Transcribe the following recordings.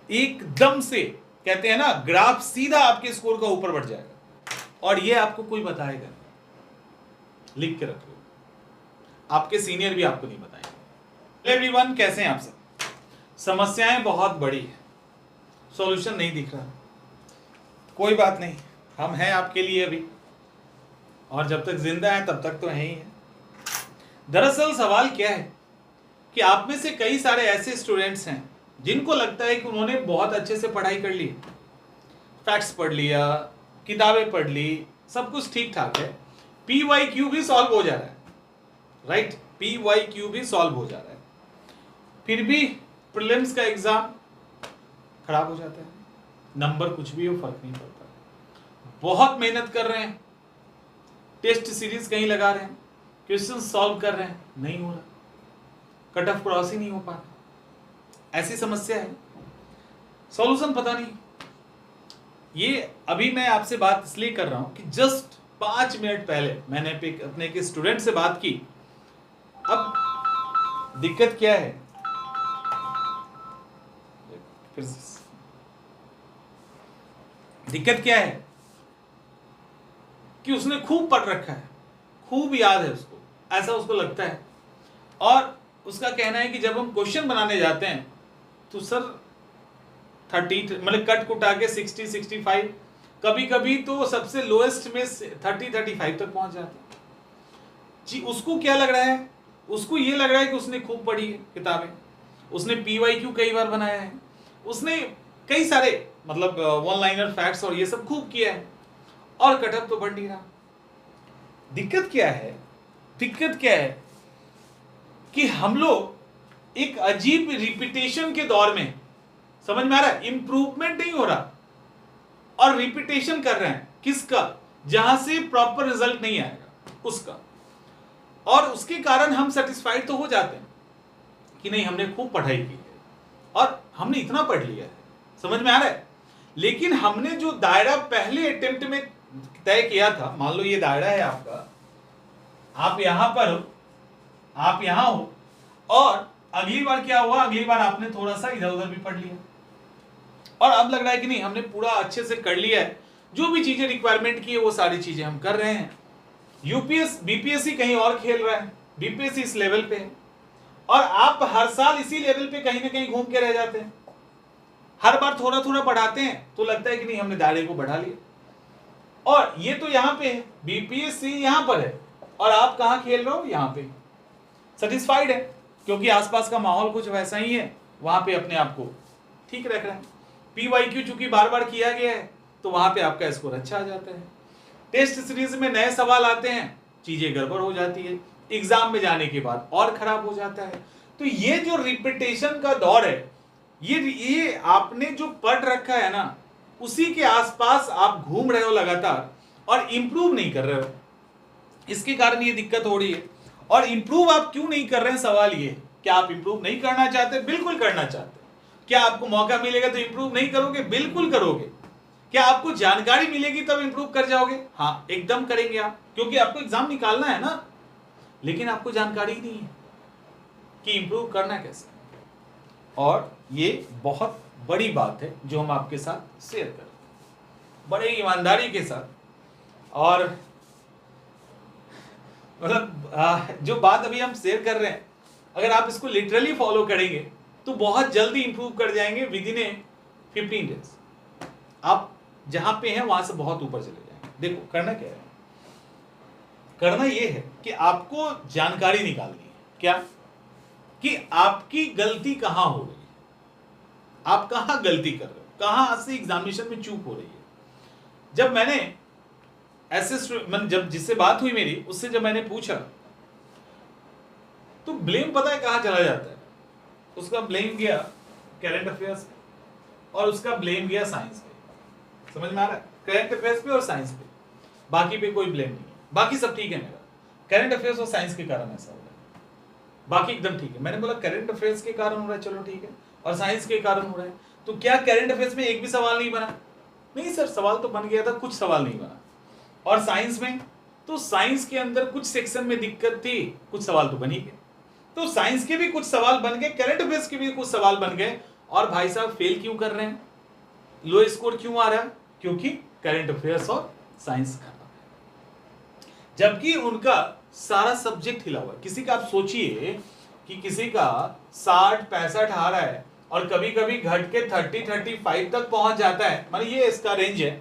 एकदम से कहते हैं ना, ग्राफ सीधा आपके स्कोर का ऊपर बढ़ जाएगा। और ये आपको कोई बताएगा नहीं, लिख के रखो, आपके सीनियर भी आपको नहीं बताएंगे। एवरीवन, कैसे हैं आप सब? समस्याएं बहुत बड़ी है, सॉल्यूशन नहीं दिख रहा। कोई बात नहीं, हम हैं आपके लिए अभी, और जब तक जिंदा हैं तब तक तो हैं ही हैं। दरअसल सवाल क्या है कि आप में से कई सारे ऐसे स्टूडेंट्स हैं जिनको लगता है कि उन्होंने बहुत अच्छे से पढ़ाई कर ली, फैक्ट्स पढ़ लिया, किताबें पढ़ ली, सब कुछ ठीक ठाक है, PYQ भी सॉल्व हो जा रहा है, राइट? PYQ भी सॉल्व हो जा रहा है, फिर भी प्रीलिम्स का एग्जाम खराब हो जाता है। नंबर कुछ भी हो, फर्क नहीं पड़ता। बहुत मेहनत कर रहे हैं, टेस्ट सीरीज कहीं लगा रहे हैं, क्वेश्चन सॉल्व कर रहे हैं, नहीं हो रहा, कट ऑफ क्रॉस ही नहीं हो पा रहा। ऐसी समस्या है, सॉल्यूशन पता नहीं। ये अभी मैं आपसे बात इसलिए कर रहा हूं कि जस्ट 5 मिनट पहले मैंने अपने एक स्टूडेंट से बात की। अब दिक्कत क्या है, फिर दिक्कत क्या है कि उसने खूब पढ़ रखा है, खूब याद है उसको, ऐसा उसको लगता है, और उसका कहना है कि जब हम क्वेश्चन बनाने जाते हैं तो सर 30 मतलब कट कुटा के 60 65, कभी कभी तो सबसे लोएस्ट में 30 35 तक पहुंच जाते हैं जी। उसको क्या लग रहा है? उसको ये लग रहा है कि उसने खूब पढ़ी है किताबें, उसने PYQ कई बार बनाया है, उसने कई सारे मतलब वन लाइनर फैक्ट्स और ये सब खूब किया है, और कटअप तो बढ़ नहीं रहा। दिक्कत क्या है? दिक्कत क्या है कि हम लोग एक अजीब रिपीटेशन के दौर में, समझ में आ रहा है, इंप्रूवमेंट नहीं हो रहा और रिपीटेशन कर रहे हैं। किसका? जहां से प्रॉपर रिजल्ट नहीं आएगा उसका। और उसके कारण हम सेटिस्फाइड तो हो जाते हैं कि नहीं, हमने खूब पढ़ाई की है और हमने इतना पढ़ लिया है, समझ में आ रहा है, लेकिन हमने जो दायरा पहले अटेम्प्ट में तय किया था, मान लो ये दायरा है आपका, आप यहां पर हो, आप यहां हो, और अगली बार क्या हुआ, अगली बार आपने थोड़ा सा इधर उधर भी पढ़ लिया, और अब लग रहा है कि नहीं, हमने पूरा अच्छे से कर लिया है, जो भी चीजें रिक्वायरमेंट की है वो सारी चीजें हम कर रहे हैं। BPSC कहीं और खेल रहा है, BPSC इस लेवल पे है, और आप हर साल इसी लेवल पे कहीं ना कहीं घूम के रह जाते हैं। हर बार थोड़ा थोड़ा बढ़ाते हैं तो लगता है कि नहीं, हमने दायरे को बढ़ा लिया, और ये तो यहाँ पे है, BPSC यहाँ पर है, और आप कहाँ खेल रहे हो? यहाँ पे। सेटिस्फाइड है क्योंकि आसपास का माहौल कुछ वैसा ही है, वहां पे अपने आप को ठीक रख रहे हैं। PYQ चूंकि बार बार किया गया है तो वहां पे आपका स्कोर अच्छा आ जाता है। टेस्ट सीरीज में नए सवाल आते हैं, चीजें गड़बड़ हो जाती है, एग्जाम में जाने के बाद और खराब हो जाता है। तो ये जो रिपीटेशन का दौर है, ये आपने जो पढ़ रखा है ना, उसी के आसपास आप घूम रहे हो लगातार और इंप्रूव नहीं कर रहे हो, इसके कारण ये दिक्कत हो रही है। और इंप्रूव आप क्यों नहीं कर रहे हैं, सवाल ये, क्या आप इंप्रूव नहीं करना चाहते? बिल्कुल करना चाहते। क्या आपको मौका मिलेगा तो इंप्रूव नहीं करोगे? बिल्कुल करोगे। क्या आपको जानकारी मिलेगी तब इंप्रूव कर जाओगे? हाँ, एकदम करेंगे आप, क्योंकि आपको एग्जाम निकालना है ना, लेकिन आपको जानकारी नहीं है कि इंप्रूव करना कैसे। और ये बहुत बड़ी बात है जो हम आपके साथ शेयर कर रहे हैं, बड़े ईमानदारी के साथ। और मतलब जो बात अभी हम शेयर कर रहे हैं, अगर आप इसको लिटरली फॉलो करेंगे तो बहुत जल्दी इंप्रूव कर जाएंगे, विद इन 15 डेज आप जहां पे हैं वहां से बहुत ऊपर चले जाएंगे। देखो करना क्या है, करना यह है कि आपको जानकारी निकालनी है, क्या कि आपकी गलती कहां हो रही है, आप कहां गलती कर रहे हो, कहां से एग्जामिनेशन में चूक हो रही है। जब मैंने ऐसे जब जिससे बात हुई मेरी, उससे जब मैंने पूछा तो ब्लेम पता है कहां चला जाता है, उसका ब्लेम गया करंट अफेयर्स पे और उसका ब्लेम गया साइंस पे। समझ में आ रहा है? करंट अफेयर्स पे और साइंस पे, बाकी पे कोई ब्लेम नहीं है, बाकी सब ठीक है मेरा। करंट अफेयर्स और साइंस के कारण ऐसा हो रहा है, बाकी एकदम ठीक है। मैंने बोला करंट अफेयर्स के कारण हो रहा है, चलो ठीक है, और साइंस के कारण हो रहा है, तो क्या करंट अफेयर्स में एक भी सवाल नहीं बना? नहीं सर, सवाल तो बन गया था, कुछ सवाल नहीं बना। और साइंस में, तो साइंस के अंदर कुछ सेक्शन में दिक्कत थी, कुछ सवाल तो बन ही गए, तो साइंस के भी कुछ सवाल बन गए, करंट अफेयर्स के भी कुछ सवाल बन गए, और भाई साहब फेल क्यों कर रहे हैं, लो स्कोर क्यों आ रहा है, क्योंकि करंट अफेयर्स और साइंस खराब है, जबकि उनका सारा सब्जेक्ट हिला हुआ है। किसी का आप सोचिए कि किसी का 60-65 आ रहा है और कभी कभी घट के 30-35 तक पहुंच जाता है, मतलब ये इसका रेंज है,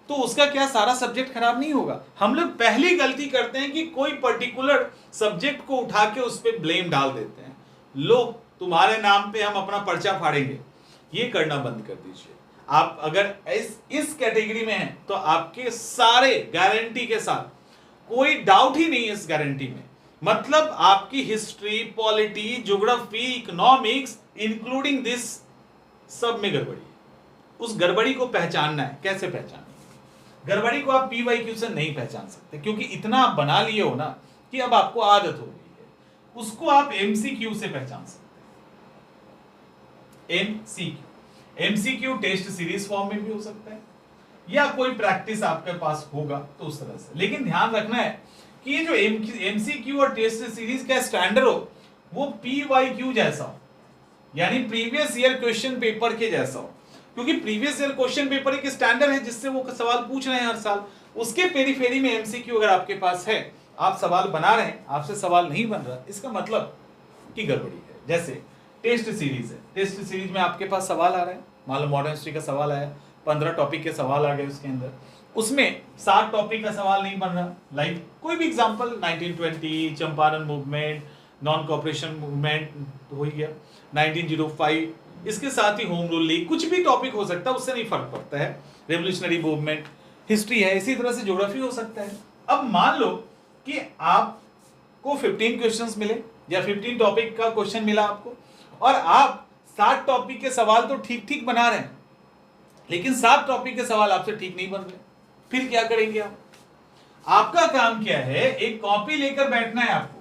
तो उसका क्या सारा सब्जेक्ट खराब नहीं होगा। हम लोग पहली गलती करते हैं कि कोई पर्टिकुलर सब्जेक्ट को उठा के उस पर ब्लेम डाल देते हैं, लो तुम्हारे नाम पे हम अपना पर्चा फाड़ेंगे। ये करना बंद कर दीजिए। आप अगर इस कैटेगरी में हैं तो आपके सारे गारंटी के साथ कोई डाउट ही नहीं है इस गारंटी में, मतलब आपकी history, polity, geography, economics including this सब में गड़बड़ी है। उस गड़बड़ी को पहचानना है। कैसे पहचानना? गड़बड़ी को आप PYQ से नहीं पहचान सकते, क्योंकि इतना आप बना लिए हो ना कि अब आपको आदत हो गई है। उसको आप MCQ से पहचान सकते हैं। MCQ टेस्ट सीरीज फॉर्म में भी हो सकता है, या कोई प्रैक्टिस आपके पास होगा तो उस तरह से। लेकिन ध्यान रखना है कि ये जो MCQ और टेस्ट सीरीज का स्टैंडर्ड हो वो PYQ जैसा हो, यानी प्रीवियस ईयर क्वेश्चन पेपर के जैसा हो, क्योंकि प्रीवियस ईयर क्वेश्चन पेपर एक स्टैंडर्ड है जिससे वो सवाल पूछ रहे हैं हर साल। उसके पेरीफेरी में MCQ अगर आपके पास है, आप सवाल बना रहे हैं, आपसे सवाल नहीं बन रहा, इसका मतलब कि गड़बड़ी है। जैसे टेस्ट सीरीज है, टेस्ट सीरीज में आपके पास सवाल आ रहा है, मान लो मॉडर्न हिस्ट्री का सवाल आया, 15 टॉपिक के सवाल आ गए उसके अंदर, उसमें 7 टॉपिक का सवाल नहीं बन रहा। लाइक कोई भी example, 1920 Champaran movement, non cooperation movement हो गया, 1905, इसके साथ ही होम रूल लीग, कुछ भी टॉपिक हो सकता है, उससे नहीं फर्क पड़ता है। रेवोल्यूशनरी मूवमेंट, हिस्ट्री है, इसी तरह से ज्योग्राफी हो सकता है। अब मान लो कि आपको 15 क्वेश्चंस मिले या 15 टॉपिक का क्वेश्चन मिला आपको, और आप 7 टॉपिक के सवाल तो ठीक ठीक बना रहे हैं, लेकिन 7 टॉपिक के सवाल आपसे ठीक नहीं बन रहे, फिर क्या करेंगे आप? आपका काम क्या है, एक कॉपी लेकर बैठना है आपको।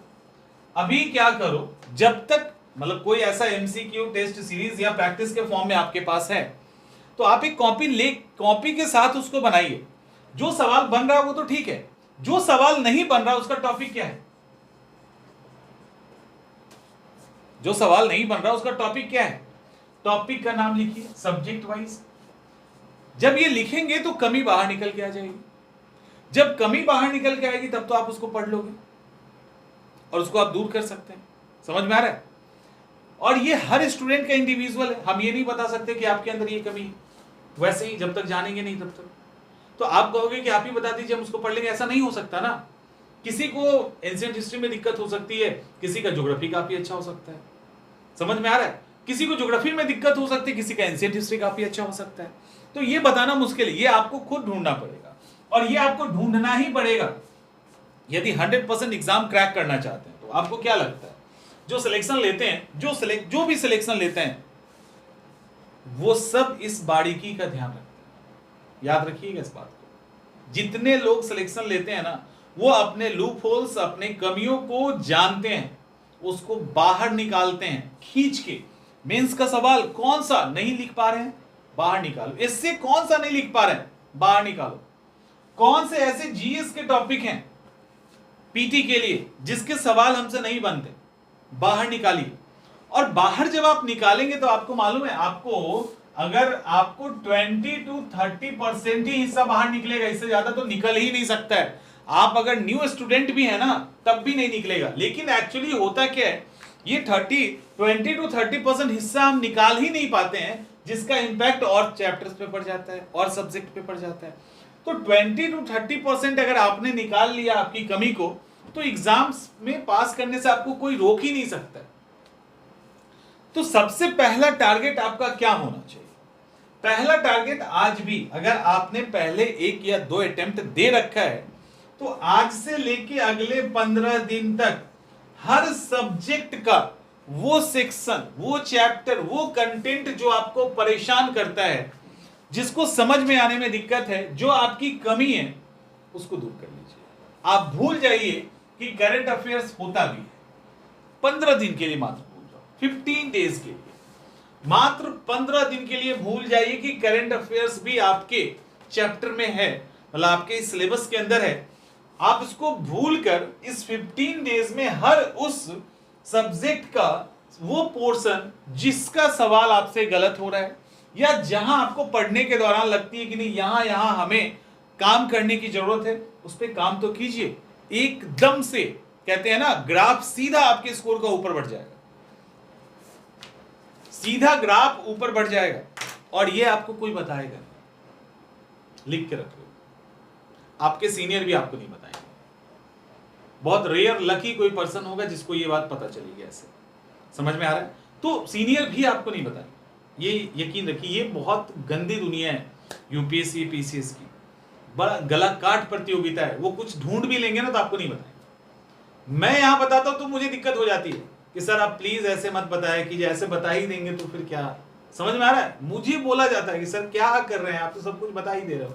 अभी क्या करो, जब तक मतलब कोई ऐसा MCQ टेस्ट सीरीज या प्रैक्टिस के फॉर्म में आपके पास है, तो आप एक कॉपी के साथ उसको बनाइए। जो सवाल बन रहा है वो तो ठीक है, जो सवाल नहीं बन रहा उसका टॉपिक क्या है, जो सवाल नहीं बन रहा उसका टॉपिक क्या है, टॉपिक का नाम लिखिए सब्जेक्ट वाइज। जब ये लिखेंगे तो कमी बाहर निकल के आ जाएगी, जब कमी बाहर निकल के आएगी तब तो आप उसको पढ़ लोगे और उसको आप दूर कर सकते हैं। समझ में आ रहा है? और ये हर स्टूडेंट का इंडिविजुअल है, हम ये नहीं बता सकते कि आपके अंदर ये कमी है। वैसे ही जब तक जानेंगे नहीं तब तक तो आप कहोगे कि आप ही बता दीजिए हम उसको पढ़ लेंगे, ऐसा नहीं हो सकता ना। किसी को एंशिएंट हिस्ट्री में दिक्कत हो सकती है, किसी का ज्योग्राफी काफी अच्छा हो सकता है। समझ में आ रहा है? किसी को ज्योग्राफी में दिक्कत हो सकती है, किसी का एंशिएंट हिस्ट्री काफी अच्छा हो सकता है। तो ये बताना मुश्किल है, ये आपको खुद ढूंढना पड़ेगा, और ये आपको ढूंढना ही पड़ेगा यदि 100% एग्जाम क्रैक करना चाहते हैं। तो आपको क्या लगता है, जो सिलेक्शन लेते हैं, जो भी सिलेक्शन लेते हैं, वो सब इस बारीकी का ध्यान रखते हैं। याद रखिएगा इस बात को। जितने लोग सिलेक्शन लेते हैं ना, वो अपने लूप होल्स, अपने कमियों को जानते हैं, उसको बाहर निकालते हैं खींच के। मेंस का सवाल कौन सा नहीं लिख पा रहे हैं, बाहर निकालो। इससे कौन सा नहीं लिख पा रहे हैं, बाहर निकालो। कौन से ऐसे GS के टॉपिक हैं PT के लिए जिसके सवाल हमसे नहीं बनते, बाहर निकालिए। और बाहर जब आप निकालेंगे तो आपको मालूम है, अगर आपको 20 to 30% ही हिस्सा बाहर निकलेगा, इससे ज्यादा तो निकल ही नहीं सकता है। आप अगर न्यू स्टूडेंट भी है ना, तब भी नहीं निकलेगा। लेकिन एक्चुअली होता क्या है, ये 20 to 30% हिस्सा हम निकाल ही नहीं पाते हैं, जिसका इंपैक्ट और चैप्टर्स पे पड़ जाता है और सब्जेक्ट पे पड़ जाता है। तो 20 to 30% अगर आपने निकाल लिया आपकी कमी को, तो एग्जाम्स में पास करने से आपको कोई रोक ही नहीं सकता। तो सबसे पहला टारगेट आपका क्या होना चाहिए? पहला टारगेट आज भी, अगर आपने पहले 1 या 2 अटेम्प्ट दे रखा है, तो आज से लेके अगले 15 दिन तक हर सब्जेक्ट का वो सेक्शन, वो चैप्टर, वो कंटेंट जो आपको परेशान करता है, जिसको समझ में आने में दिक्कत है, जो आपकी कमी है, उसको दूर कर लीजिए। आप भूल जाइए कि करंट अफेयर्स होता भी है। 15 दिन के लिए मात्र भूल जाओ, 15 डेज के लिए, मात्र 15 दिन के लिए भूल जाइए कि करंट अफेयर्स भी आपके चैप्टर में है, मतलब आपके सिलेबस के अंदर है। आप इसको भूलकर इस 15 डेज में हर उस सब्जेक्ट का वो पोर्शन जिसका सवाल आपसे गलत हो रहा है या जहां आपको पढ़ने के दौरान लगती है कि नहीं यहां यहां हमें काम करने की जरूरत है, उस पर काम तो कीजिए। एकदम से कहते हैं ना, ग्राफ सीधा आपके स्कोर का ऊपर बढ़ जाएगा, सीधा ग्राफ ऊपर बढ़ जाएगा। और ये आपको कोई बताएगा, लिख के रखो, आपके सीनियर भी आपको नहीं बताएंगे। बहुत रेयर लकी कोई पर्सन होगा जिसको ये बात पता चलेगी। ऐसे समझ में आ रहा है? तो सीनियर भी आपको नहीं बताएंगे, ये यकीन रखिए। ये बहुत गंदी दुनिया है यूपीएससी पीसीएस की, बड़ा गला काट प्रतियोगिता है। वो कुछ ढूंढ भी लेंगे ना तो आपको नहीं बताएंगे। मैं यहां बताता हूं तो मुझे दिक्कत हो जाती है कि सर आप प्लीज ऐसे मत बताया कीजिए, ऐसे बता ही देंगे तो फिर क्या। समझ में आ रहा है? मुझे बोला जाता है कि सर क्या कर रहे हैं आप, तो सब कुछ बता ही दे रहे हो।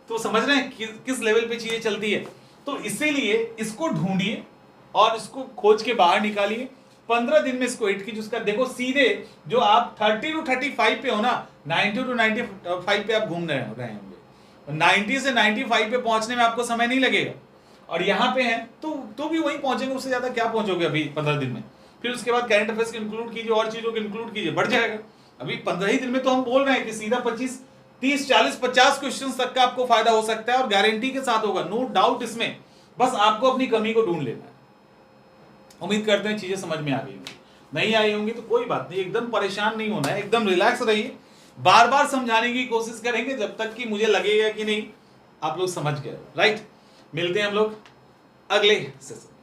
तो समझ रहे हैं किस लेवल पे चीजें चलती है। तो इसीलिए इसको ढूंढिए और इसको खोज के बाहर निकालिए। 15 दिन में इसको हिट कीजिए। उसका देखो सीधे जो आप 30 to 35 पे हो ना, 90 to 95 पे आप घूम रहे होंगे। 90 से 95 पे पहुंचने में आपको समय नहीं लगेगा, और यहाँ पे हैं तो भी वहीं पहुंचेंगे। उससे ज्यादा क्या पहुंचोगे अभी 15 दिन में। फिर उसके बाद करंट अफेयर्स को इंक्लूड कीजिए और चीजों को इंक्लूड कीजिए, बढ़ जाएगा। अभी 15 ही दिन में तो हम बोल रहे हैं कि सीधा 25 30 40 50 क्वेश्चन तक का आपको फायदा हो सकता है, और गारंटी के साथ होगा, नो डाउट इसमें। बस आपको अपनी कमी को ढूंढ लेना है। उम्मीद करते हैं चीजें समझ में आ गई होंगी। नहीं आई होंगी तो कोई बात नहीं, एकदम परेशान नहीं होना है, एकदम रिलैक्स रहिए। बार बार समझाने की कोशिश करेंगे जब तक कि मुझे लगेगा कि नहीं आप लोग समझ गए। राइट, मिलते हैं हम लोग अगले सेशन।